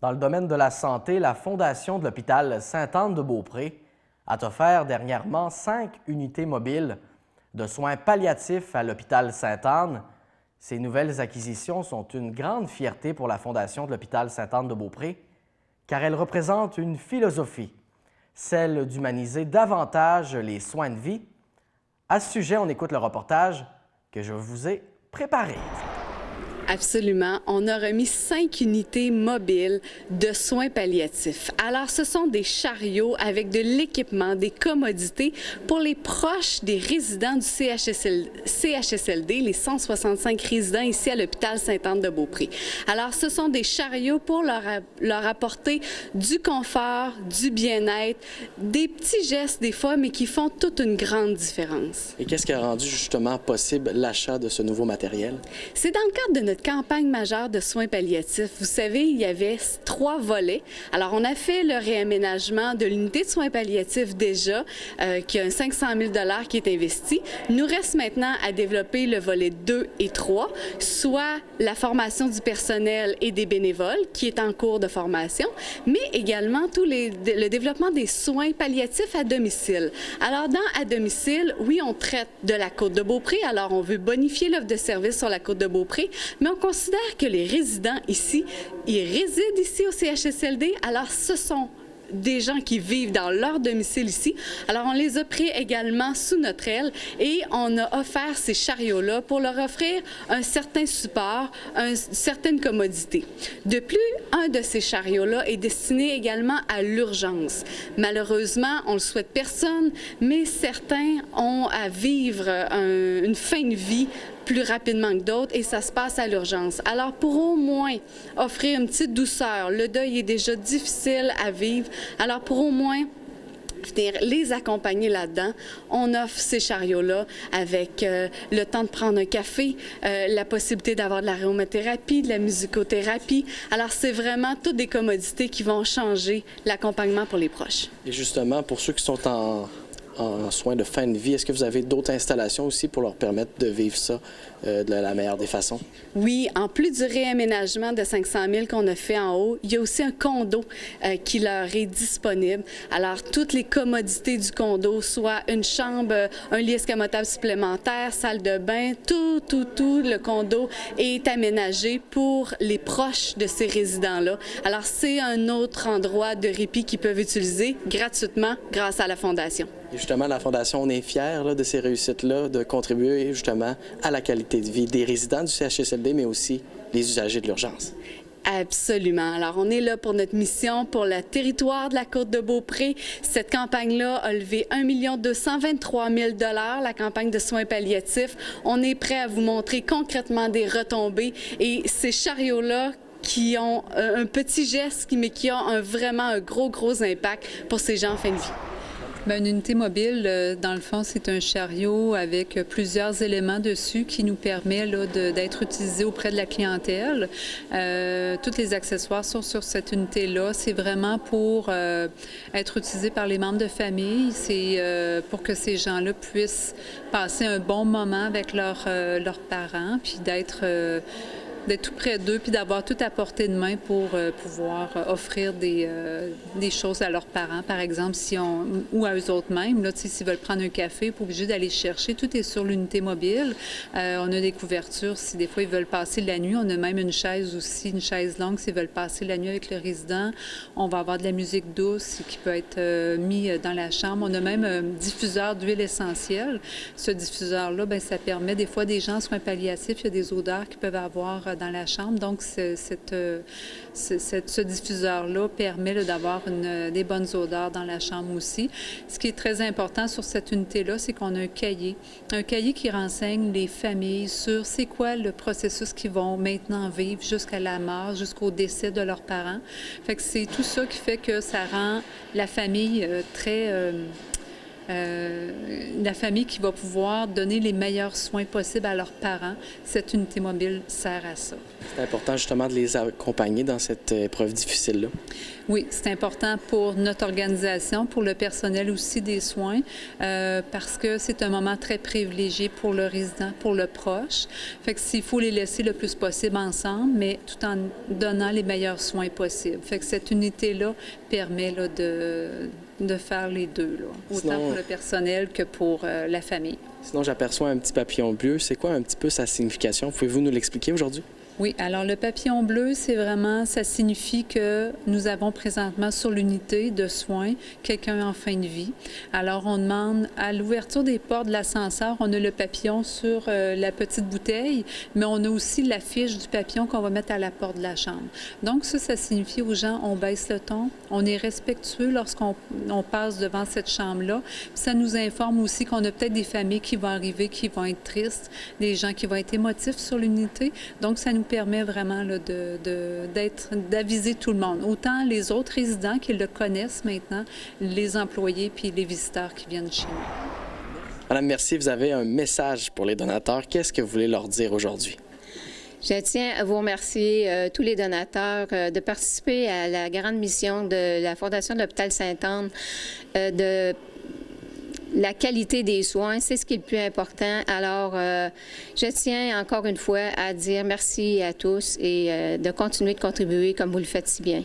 Dans le domaine de la santé, la Fondation de l'hôpital Sainte-Anne-de-Beaupré a offert dernièrement 5 unités mobiles de soins palliatifs à l'hôpital Sainte-Anne. Ces nouvelles acquisitions sont une grande fierté pour la Fondation de l'hôpital Sainte-Anne-de-Beaupré, car elles représentent une philosophie, celle d'humaniser davantage les soins de vie. À ce sujet, on écoute le reportage que je vous ai préparé. Absolument. On a remis 5 unités mobiles de soins palliatifs. Alors, ce sont des chariots avec de l'équipement, des commodités pour les proches des résidents du CHSLD, les 165 résidents ici à l'hôpital Sainte-Anne-de-Beaupré. Alors, ce sont des chariots pour leur apporter du confort, du bien-être, des petits gestes des fois, mais qui font toute une grande différence. Et qu'est-ce qui a rendu justement possible l'achat de ce nouveau matériel? C'est dans le cadre de notre campagne majeure de soins palliatifs. Vous savez, il y avait 3 volets. Alors, on a fait le réaménagement de l'unité de soins palliatifs déjà, qui a un 500 000 $ qui est investi. Il nous reste maintenant à développer le volet 2 et 3, soit la formation du personnel et des bénévoles, qui est en cours de formation, mais également le développement des soins palliatifs à domicile. Alors, à domicile, oui, on traite de la Côte-de-Beaupré. Alors, on veut bonifier l'offre de services sur la Côte-de-Beaupré, mais on considère que les résidents ici, ils résident ici au CHSLD, alors ce sont des gens qui vivent dans leur domicile ici. Alors, on les a pris également sous notre aile et on a offert ces chariots-là pour leur offrir un certain support, une certaine commodité. De plus, un de ces chariots-là est destiné également à l'urgence. Malheureusement, on ne le souhaite personne, mais certains ont à vivre une fin de vie plus rapidement que d'autres et ça se passe à l'urgence. Alors, pour au moins offrir une petite douceur, le deuil est déjà difficile à vivre, alors pour au moins venir les accompagner là-dedans, on offre ces chariots-là avec le temps de prendre un café, la possibilité d'avoir de l'aromathérapie, de la musicothérapie. Alors, c'est vraiment toutes des commodités qui vont changer l'accompagnement pour les proches. Et justement, pour ceux qui sont en soins de fin de vie, est-ce que vous avez d'autres installations aussi pour leur permettre de vivre ça de la meilleure des façons? Oui, en plus du réaménagement de 500 000 qu'on a fait en haut, il y a aussi un condo qui leur est disponible. Alors, toutes les commodités du condo, soit une chambre, un lit escamotable supplémentaire, salle de bain, tout le condo est aménagé pour les proches de ces résidents-là. Alors, c'est un autre endroit de répit qu'ils peuvent utiliser gratuitement grâce à la Fondation. Et justement, la Fondation, on est fiers de ces réussites-là, de contribuer justement à la qualité de vie des résidents du CHSLD, mais aussi les usagers de l'urgence. Absolument. Alors, on est là pour notre mission, pour le territoire de la Côte-de-Beaupré. Cette campagne-là a levé 1 223 000 $, la campagne de soins palliatifs. On est prêt à vous montrer concrètement des retombées et ces chariots-là qui ont un petit geste, mais qui ont vraiment un gros impact pour ces gens en fin de vie. Bien, une unité mobile, dans le fond, c'est un chariot avec plusieurs éléments dessus qui nous permet d'être utilisé auprès de la clientèle. Tous les accessoires sont sur cette unité-là. C'est vraiment pour être utilisé par les membres de famille. C'est pour que ces gens-là puissent passer un bon moment avec leurs parents, puis d'être tout près d'eux, puis d'avoir tout à portée de main pour pouvoir offrir des choses à leurs parents, par exemple, ou à eux autres mêmes. Là, s'ils veulent prendre un café, pas obligé d'aller chercher. Tout est sur l'unité mobile. On a des couvertures si des fois ils veulent passer la nuit. On a même une chaise aussi, une chaise longue s'ils veulent passer la nuit avec le résident. On va avoir de la musique douce qui peut être mis dans la chambre. On a même un diffuseur d'huile essentielle. Ce diffuseur-là, bien, ça permet des fois des gens en soins palliatifs, il y a des odeurs qu'ils peuvent avoir dans la chambre. Donc, ce diffuseur-là permet d'avoir des bonnes odeurs dans la chambre aussi. Ce qui est très important sur cette unité-là, c'est qu'on a un cahier qui renseigne les familles sur c'est quoi le processus qu'ils vont maintenant vivre jusqu'à la mort, jusqu'au décès de leurs parents. Fait que c'est tout ça qui fait que ça rend la famille très la famille qui va pouvoir donner les meilleurs soins possibles à leurs parents. Cette unité mobile sert à ça. C'est important justement de les accompagner dans cette épreuve difficile-là. Oui, c'est important pour notre organisation, pour le personnel aussi des soins, parce que c'est un moment très privilégié pour le résident, pour le proche. Fait que s'il faut les laisser le plus possible ensemble, mais tout en donnant les meilleurs soins possibles. Fait que cette unité-là permet là, de faire les deux, là, autant pour le personnel que pour la famille. Sinon, j'aperçois un petit papillon bleu. C'est quoi un petit peu sa signification? Pouvez-vous nous l'expliquer aujourd'hui? Oui, alors le papillon bleu, c'est vraiment, ça signifie que nous avons présentement sur l'unité de soins quelqu'un en fin de vie. Alors, on demande à l'ouverture des portes de l'ascenseur, on a le papillon sur la petite bouteille, mais on a aussi l'affiche du papillon qu'on va mettre à la porte de la chambre. Donc, ça signifie aux gens, on baisse le ton, on est respectueux lorsqu'on passe devant cette chambre-là. Puis ça nous informe aussi qu'on a peut-être des familles qui vont arriver, qui vont être tristes, des gens qui vont être émotifs sur l'unité. Donc, ça nous permet vraiment là, d'aviser tout le monde, autant les autres résidents qui le connaissent maintenant, les employés puis les visiteurs qui viennent chez nous. Madame Mercier, vous avez un message pour les donateurs. Qu'est-ce que vous voulez leur dire aujourd'hui? Je tiens à vous remercier, tous les donateurs, de participer à la grande mission de la Fondation de l'Hôpital Sainte-Anne, de la qualité des soins, c'est ce qui est le plus important. Alors, je tiens encore une fois à dire merci à tous et de continuer de contribuer comme vous le faites si bien.